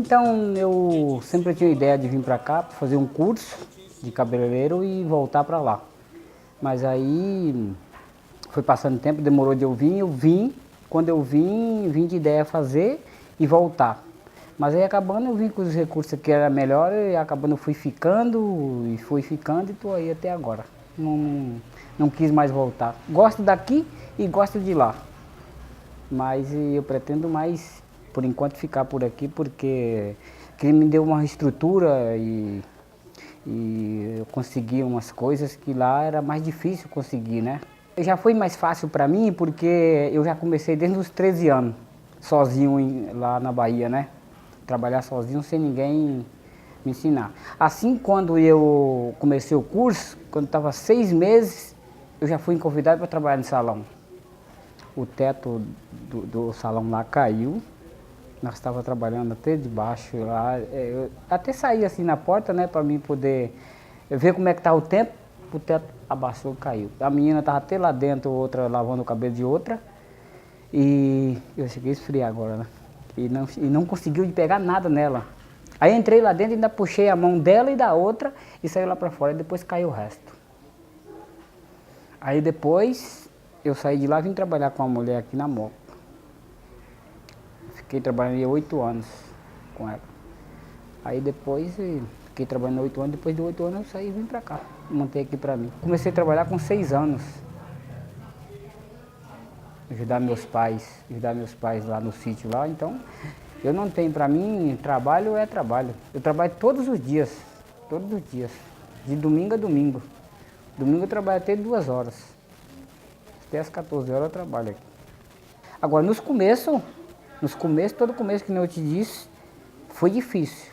Então, eu sempre tinha ideia de vir para cá para fazer um curso de cabeleireiro e voltar para lá. Mas aí foi passando tempo, demorou de eu vim. Quando eu vim de ideia fazer e voltar. Mas aí acabando eu vim com os recursos que era melhor e acabando eu fui ficando e estou aí até agora. Não quis mais voltar. Gosto daqui e gosto de lá. Mas eu pretendo mais, por enquanto, ficar por aqui porque me deu uma estrutura e eu consegui umas coisas que lá era mais difícil conseguir, né? Já foi mais fácil para mim porque eu já comecei desde os 13 anos, sozinho lá na Bahia, né? Trabalhar sozinho sem ninguém me ensinar. Assim, quando eu comecei o curso, quando estava 6 meses, eu já fui convidado para trabalhar no salão. O teto do salão lá caiu, nós estávamos trabalhando até debaixo lá, eu até saí assim na porta, né, para mim poder ver como é que estava o tempo, o teto abaixou e caiu. A menina estava até lá dentro, outra lavando o cabelo de outra, e eu cheguei a esfriar agora, né, e não conseguiu pegar nada nela. Aí entrei lá dentro e ainda puxei a mão dela e da outra e saiu lá para fora, e depois caiu o resto. Aí depois eu saí de lá e vim trabalhar com uma mulher aqui na Moca. Fiquei trabalhando 8 anos com ela. Aí depois, fiquei trabalhando 8 anos, depois de 8 anos eu saí e vim pra cá, montei aqui pra mim. Comecei a trabalhar com 6 anos. Ajudar meus pais lá no sítio lá, então eu não tenho, pra mim, trabalho é trabalho. Eu trabalho todos os dias, de domingo a domingo. Domingo eu trabalho até 2 horas, até as 14 horas eu trabalho aqui. Agora, todo começo que eu te disse, foi difícil.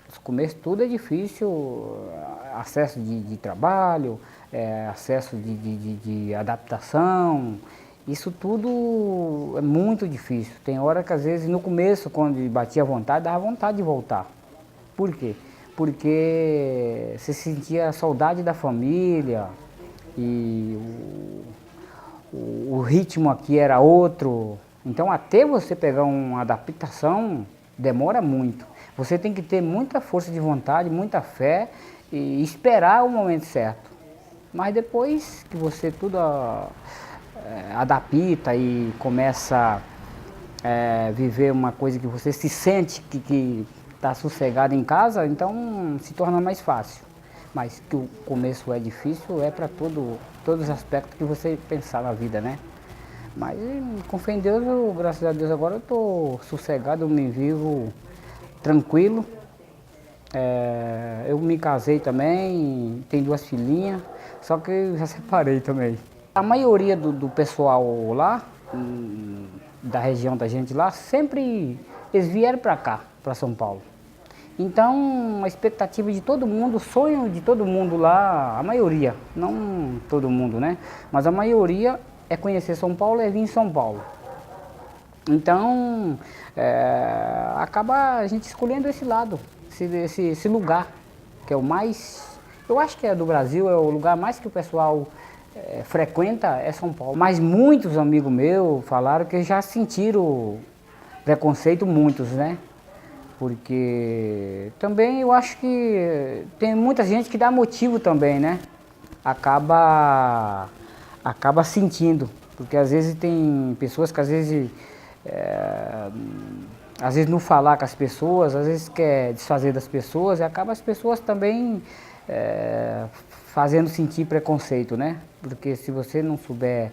Nos começos tudo é difícil, acesso de trabalho, acesso de adaptação, isso tudo é muito difícil. Tem hora que às vezes no começo, quando batia a vontade, dava vontade de voltar. Por quê? Porque você sentia a saudade da família e o ritmo aqui era outro. Então até você pegar uma adaptação demora muito. Você tem que ter muita força de vontade, muita fé e esperar o momento certo. Mas depois que você tudo adapta e começa a viver uma coisa que você se sente que está sossegado em casa, então se torna mais fácil. Mas que o começo é difícil, é para todos os aspectos que você pensar na vida, né? Mas com fé em Deus, graças a Deus agora eu estou sossegado, eu me vivo tranquilo. Eu me casei também, tenho 2 filhinhas, só que eu já separei também. A maioria do pessoal lá, da região da gente lá, sempre eles vieram para cá, para São Paulo. Então, a expectativa de todo mundo, o sonho de todo mundo lá, a maioria, não todo mundo, né? Mas a maioria é conhecer São Paulo, é vir em São Paulo. Então, acaba a gente escolhendo esse lado, esse lugar, que é o mais, eu acho que é do Brasil, é o lugar mais que o pessoal frequenta, é São Paulo. Mas muitos amigos meus falaram que já sentiram preconceito, muitos, né? Porque também eu acho que tem muita gente que dá motivo também, né? Acaba sentindo, porque às vezes tem pessoas que às vezes não falar com as pessoas, às vezes quer desfazer das pessoas e acaba as pessoas também fazendo sentir preconceito, né? Porque se você não souber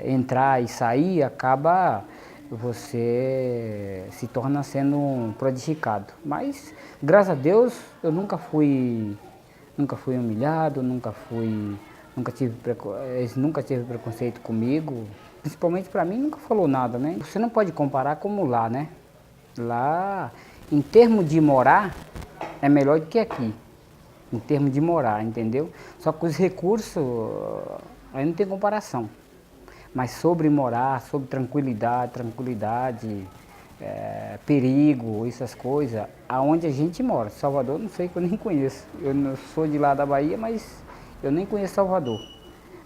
entrar e sair, acaba você se torna sendo prejudicado. Mas, graças a Deus, eu nunca fui humilhado, eles nunca teve preconceito comigo. Principalmente para mim, nunca falou nada, né? Você não pode comparar como lá, né? Lá, em termos de morar, é melhor do que aqui. Em termos de morar, entendeu? Só que os recursos, aí não tem comparação. Mas sobre morar, sobre tranquilidade, perigo, essas coisas, aonde a gente mora. Salvador, não sei, que eu nem conheço. Eu não sou de lá da Bahia, mas eu nem conheço Salvador.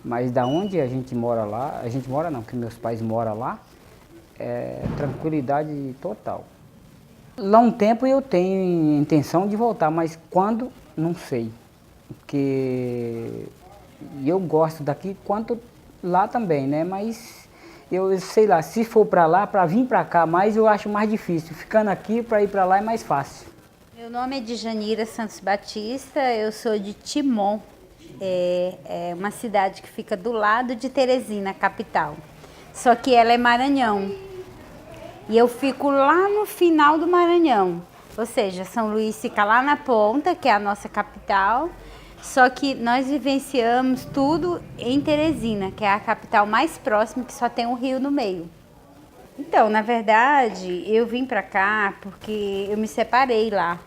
Mas da onde a gente mora lá, a gente mora não, porque meus pais moram lá, tranquilidade total. Lá um tempo eu tenho intenção de voltar, mas quando, não sei. Porque eu gosto daqui quanto lá também, né? Mas eu sei lá, se for para lá, para vir para cá, mais eu acho mais difícil. Ficando aqui para ir para lá é mais fácil. Meu nome é Djanira Santos Batista, eu sou de Timon, é uma cidade que fica do lado de Teresina, capital. Só que ela é Maranhão. E eu fico lá no final do Maranhão. Ou seja, São Luís fica lá na ponta, que é a nossa capital. Só que nós vivenciamos tudo em Teresina, que é a capital mais próxima, que só tem um rio no meio. Então, na verdade, eu vim pra cá porque eu me separei lá.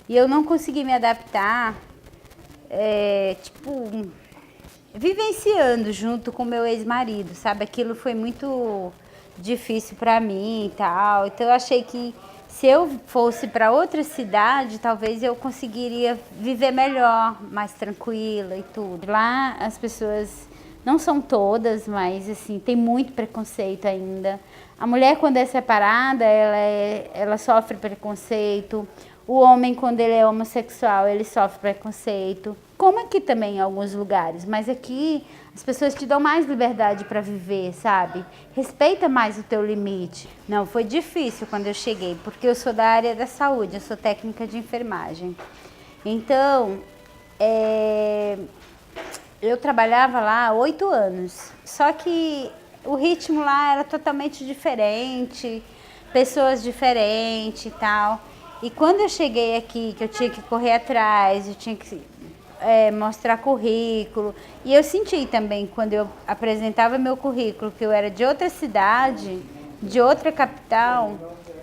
E eu não consegui me adaptar, vivenciando junto com meu ex-marido, sabe? Aquilo foi muito difícil pra mim e tal. Então eu achei que se eu fosse para outra cidade, talvez eu conseguiria viver melhor, mais tranquila e tudo. Lá as pessoas, não são todas, mas assim, tem muito preconceito ainda. A mulher, quando é separada, ela sofre preconceito. O homem, quando ele é homossexual, ele sofre preconceito. Como aqui também em alguns lugares, mas aqui as pessoas te dão mais liberdade para viver, sabe? Respeita mais o teu limite. Não, foi difícil quando eu cheguei, porque eu sou da área da saúde, eu sou técnica de enfermagem. Então, eu trabalhava lá há 8 anos, só que o ritmo lá era totalmente diferente, pessoas diferentes e tal. E quando eu cheguei aqui, que eu tinha que correr atrás, eu tinha que mostrar currículo. E eu senti também, quando eu apresentava meu currículo, que eu era de outra cidade, de outra capital,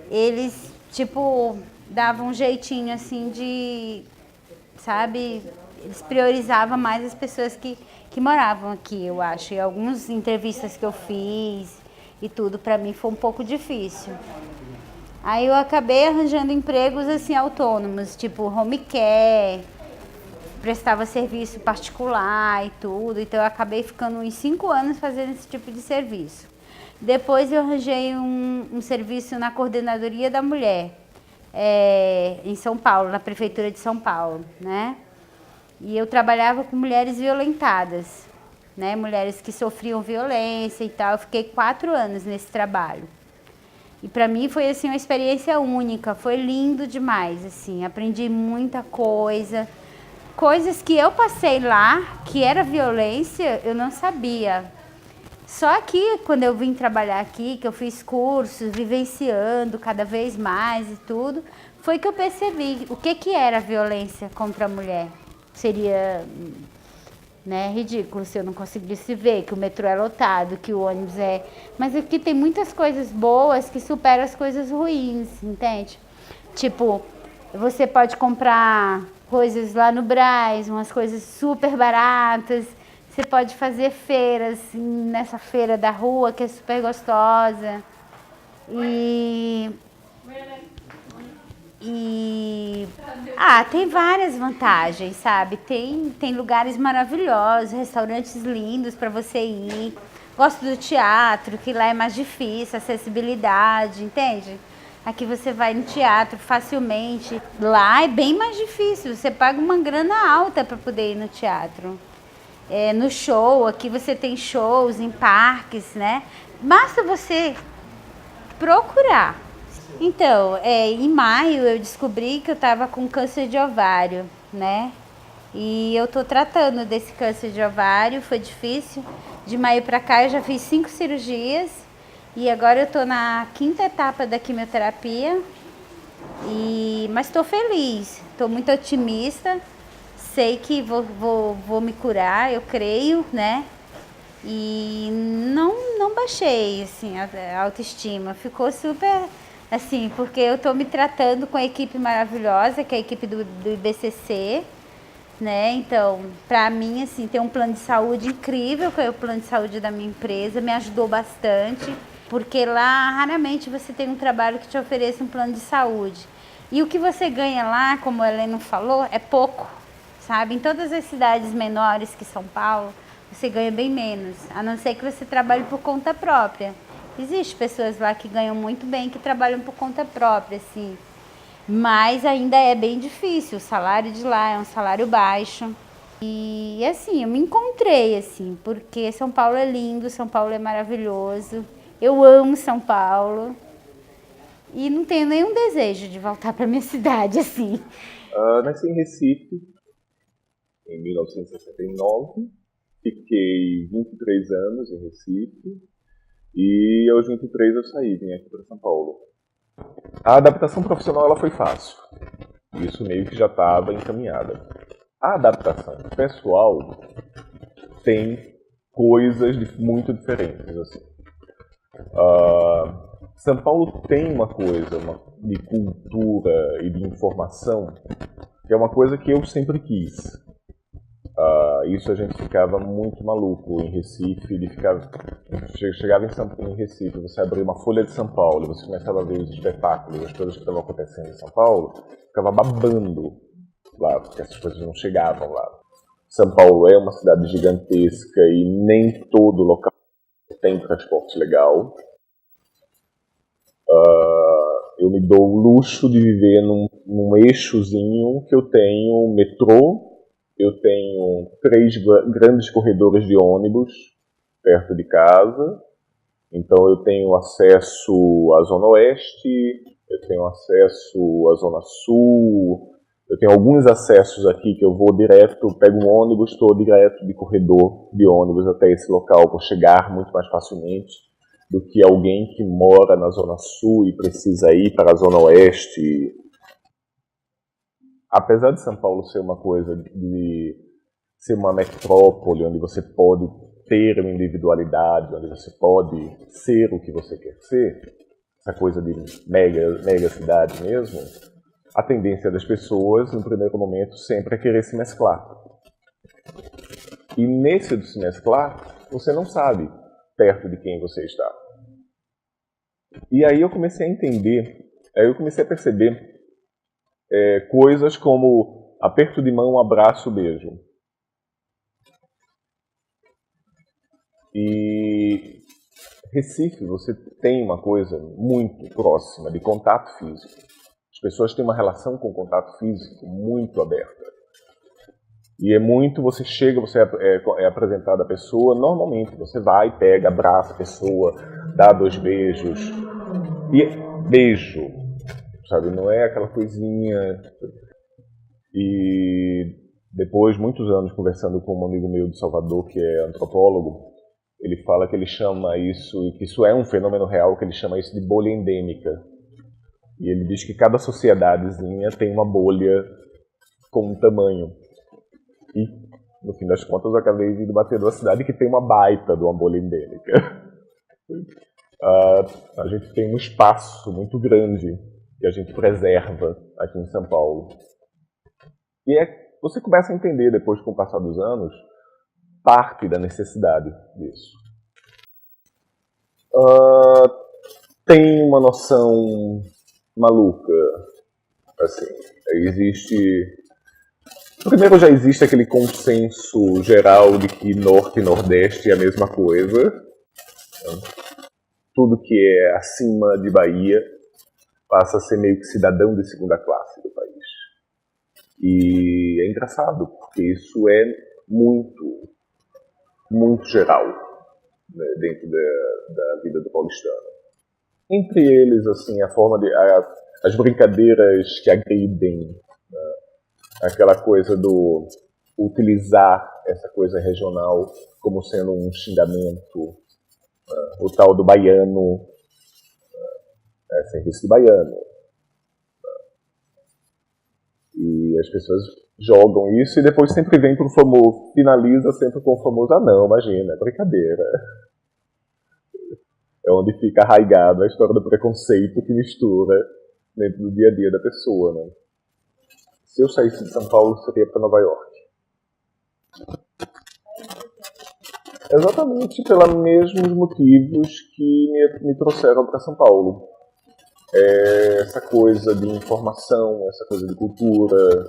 eles, tipo, davam um jeitinho, assim, de, sabe, eles priorizavam mais as pessoas que moravam aqui, eu acho. E algumas entrevistas que eu fiz e tudo, pra mim foi um pouco difícil. Aí eu acabei arranjando empregos, assim, autônomos, tipo home care, prestava serviço particular e tudo, então eu acabei ficando uns 5 anos fazendo esse tipo de serviço. Depois eu arranjei um serviço na Coordenadoria da Mulher, em São Paulo, na Prefeitura de São Paulo, né? E eu trabalhava com mulheres violentadas, né? Mulheres que sofriam violência e tal. Eu fiquei 4 anos nesse trabalho. E para mim foi assim uma experiência única, foi lindo demais, assim, aprendi muita coisa. Coisas que eu passei lá, que era violência, eu não sabia. Só que quando eu vim trabalhar aqui, que eu fiz cursos, vivenciando cada vez mais e tudo, foi que eu percebi o que era violência contra a mulher. Seria, né, ridículo se eu não conseguisse ver que o metrô é lotado, que o ônibus é... Mas aqui tem muitas coisas boas que superam as coisas ruins, entende? Tipo, você pode comprar coisas lá no Brás, umas coisas super baratas. Você pode fazer feiras, nessa feira da rua, que é super gostosa. Tem várias vantagens, sabe? Tem lugares maravilhosos, restaurantes lindos para você ir. Gosto do teatro, que lá é mais difícil, acessibilidade, entende? Aqui você vai no teatro facilmente. Lá é bem mais difícil, você paga uma grana alta para poder ir no teatro. No show, aqui você tem shows em parques, né? Basta você procurar. Então, em maio eu descobri que eu estava com câncer de ovário, né? E eu tô tratando desse câncer de ovário, foi difícil. De maio para cá eu já fiz 5 cirurgias e agora eu tô na 5ª etapa da quimioterapia. Mas estou feliz, estou muito otimista, sei que vou me curar, eu creio, né? E não baixei, assim, a autoestima, ficou super, assim, porque eu estou me tratando com a equipe maravilhosa, que é a equipe do IBCC, né? Então, para mim, assim, tem um plano de saúde incrível, que é o plano de saúde da minha empresa, me ajudou bastante, porque lá, raramente, você tem um trabalho que te ofereça um plano de saúde. E o que você ganha lá, como a Helena falou, é pouco, sabe? Em todas as cidades menores que São Paulo, você ganha bem menos, a não ser que você trabalhe por conta própria. Existem pessoas lá que ganham muito bem, que trabalham por conta própria, assim. Mas ainda é bem difícil, o salário de lá é um salário baixo. E assim, eu me encontrei, assim, porque São Paulo é lindo, São Paulo é maravilhoso. Eu amo São Paulo. E não tenho nenhum desejo de voltar para minha cidade, assim. Nasci em Recife, em 1969. Fiquei 23 anos em Recife. E aos 23 eu saí, vim aqui para São Paulo. A adaptação profissional ela foi fácil. Isso meio que já estava encaminhada. A adaptação pessoal tem coisas muito diferentes. Assim. São Paulo tem uma coisa de cultura e de informação que é uma coisa que eu sempre quis. Isso a gente ficava muito maluco em Recife, chegava em Recife, você abria uma folha de São Paulo, você começava a ver os espetáculos, as coisas que estavam acontecendo em São Paulo, ficava babando lá, porque essas coisas não chegavam lá. São Paulo é uma cidade gigantesca e nem todo local tem transporte legal. Eu me dou o luxo de viver num eixozinho que eu tenho metrô, eu tenho 3 grandes corredores de ônibus perto de casa, então eu tenho acesso à Zona Oeste, eu tenho acesso à Zona Sul, eu tenho alguns acessos aqui que eu vou direto, pego um ônibus, estou direto de corredor de ônibus até esse local, vou chegar muito mais facilmente do que alguém que mora na Zona Sul e precisa ir para a Zona Oeste. Apesar de São Paulo ser uma coisa de ser uma metrópole onde você pode ter uma individualidade, onde você pode ser o que você quer ser, essa coisa de mega cidade mesmo, a tendência das pessoas, no primeiro momento, sempre é querer se mesclar. E nesse de se mesclar, você não sabe perto de quem você está. E aí eu comecei a entender, aí eu comecei a perceber coisas como aperto de mão, abraço, beijo. E Recife, você tem uma coisa muito próxima de contato físico. As pessoas têm uma relação com o contato físico muito aberta. E é muito, você chega, você é apresentado à pessoa, normalmente você vai, pega, abraça a pessoa, dá 2 beijos. E beijo, sabe, não é aquela coisinha. E depois, muitos anos conversando com um amigo meu de Salvador, que é antropólogo, ele fala que ele chama isso, que isso é um fenômeno real, que ele chama isso de bolha endêmica. E ele diz que cada sociedadezinha tem uma bolha com um tamanho. E, no fim das contas, eu acabei vindo bater numa cidade que tem uma baita de uma bolha endêmica. A gente tem um espaço muito grande que a gente preserva aqui em São Paulo. E você começa a entender, depois, com o passar dos anos, parte da necessidade disso. Tem uma noção maluca, assim, primeiro já existe aquele consenso geral de que Norte e Nordeste é a mesma coisa. Tudo que é acima de Bahia passa a ser meio que cidadão de segunda classe do país. E é engraçado, porque isso é muito, muito geral, né, dentro da vida do paulistano. Entre eles, assim, a forma de as brincadeiras que agridem, né, aquela coisa do utilizar essa coisa regional como sendo um xingamento, né, o tal do baiano, sem risco de baiano. E as pessoas jogam isso e depois sempre vem pro famoso, finaliza sempre com o famoso, não, imagina, é brincadeira. É onde fica arraigado a história do preconceito que mistura dentro do dia a dia da pessoa, né? Se eu saísse de São Paulo, seria para Nova York. Exatamente pelos mesmos motivos que me trouxeram para São Paulo. Essa coisa de informação, essa coisa de cultura,